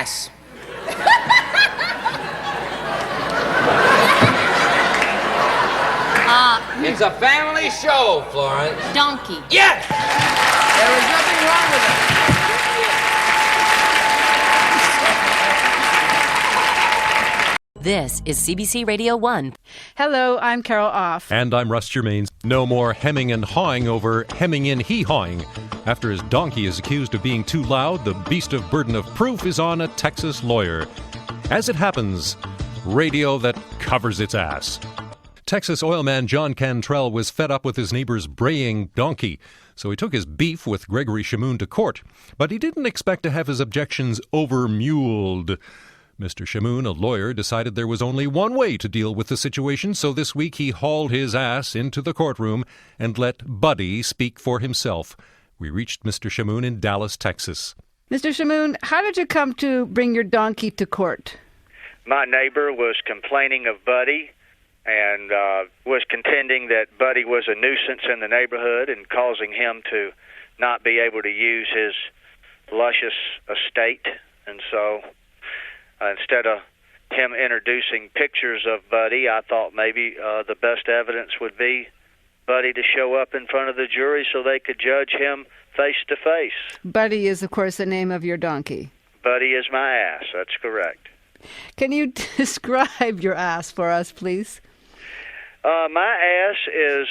jackass. It's a family show, Florence. Donkey. Yes! There is nothing wrong with it. This is CBC Radio 1. Hello, I'm Carol Off. And I'm Russ Germain. No more hemming and hawing over hemming in hee-hawing. After his donkey is accused of being too loud, the beast of burden of proof is on a Texas lawyer. As it happens, radio that covers its ass. Texas oilman John Cantrell was fed up with his neighbor's braying donkey, so he took his beef with Gregory Shamoun to court. But he didn't expect to have his objections over-muled. Mr. Shamoun, a lawyer, decided there was only one way to deal with the situation, so this week he hauled his ass into the courtroom and let Buddy speak for himself. We reached Mr. Shamoun in Dallas, Texas. Mr. Shamoun, how did you come to bring your donkey to court? My neighbor was complaining of Buddy and was contending that Buddy was a nuisance in the neighborhood and causing him to not be able to use his luscious estate. And so instead of him introducing pictures of Buddy, I thought maybe the best evidence would be Buddy to show up in front of the jury so they could judge him face to face. Buddy is, of course, the name of your donkey. Buddy is my ass, that's correct. Can you describe your ass for us, please? My ass is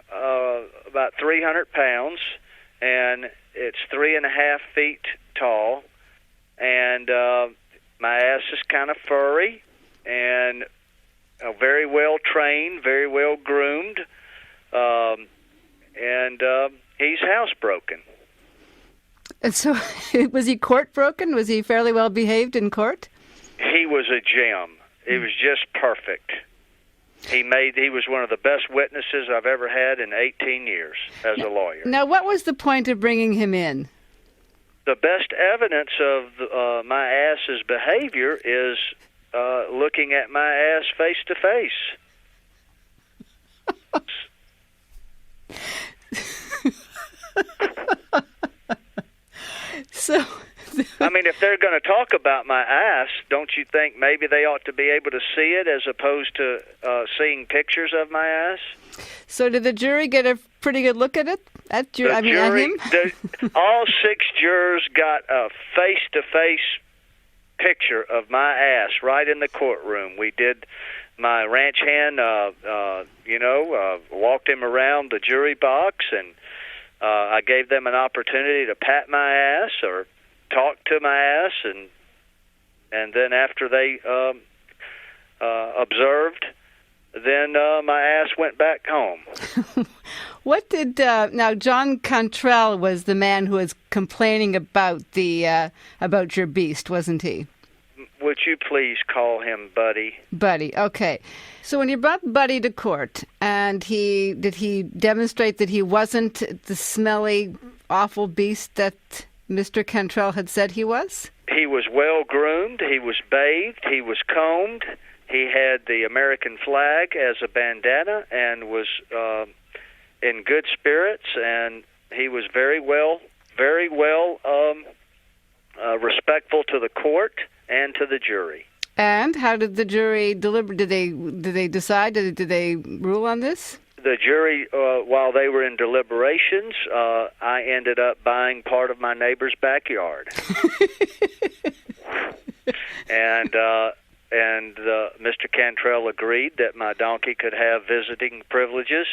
about 300 pounds, and it's 3.5 feet tall, and my ass is kind of furry and very well trained, very well groomed, and he's housebroken. And so, was he court broken? Was he fairly well behaved in court? He was a gem. He was just perfect. He was one of the best witnesses I've ever had in 18 years as a lawyer. Now, what was the point of bringing him in? The best evidence of my ass's behavior is looking at my ass face to face. So, I mean, if they're going to talk about my ass, don't you think maybe they ought to be able to see it as opposed to seeing pictures of my ass? So did the jury get a pretty good look at it? At him? All 6 jurors got a face-to-face picture of my ass right in the courtroom. We did my ranch hand, walked him around the jury box, and I gave them an opportunity to pat my ass or talk to my ass, and then after they observed, then my ass went back home. What did now? John Cantrell was the man who was complaining about about your beast, wasn't he? Would you please call him Buddy? Buddy, okay. So when you brought Buddy to court, and did he demonstrate that he wasn't the smelly, awful beast that Mr. Cantrell had said he was? He was well groomed. He was bathed. He was combed. He had the American flag as a bandana and was in good spirits, and he was very well respectful to the court and to the jury. And how did the jury deliberate? Did they decide? Did they rule on this? The jury, while they were in deliberations, I ended up buying part of my neighbor's backyard, and Mr. Cantrell agreed that my donkey could have visiting privileges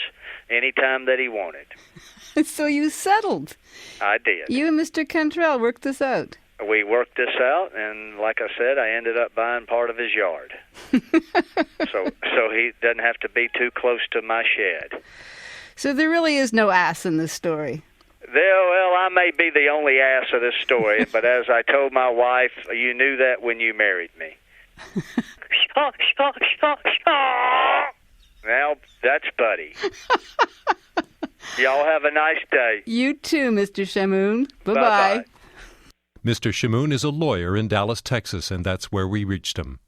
anytime that he wanted. So you settled. I did. You and Mr. Cantrell worked this out. We worked this out, and like I said, I ended up buying part of his yard. so he doesn't have to be too close to my shed. So there really is no ass in this story. Well, I may be the only ass of this story, but as I told my wife, you knew that when you married me. Now, that's Buddy. Y'all have a nice day. You too, Mr. Shamoun. Bye-bye. Bye-bye. Mr. Shamoun is a lawyer in Dallas, Texas, and that's where we reached him.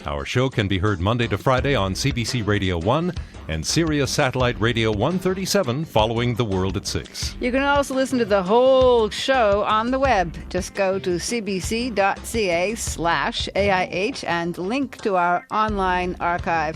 Our show can be heard Monday to Friday on CBC Radio 1 and Sirius Satellite Radio 137 following The World at 6. You can also listen to the whole show on the web. Just go to cbc.ca/AIH and link to our online archive.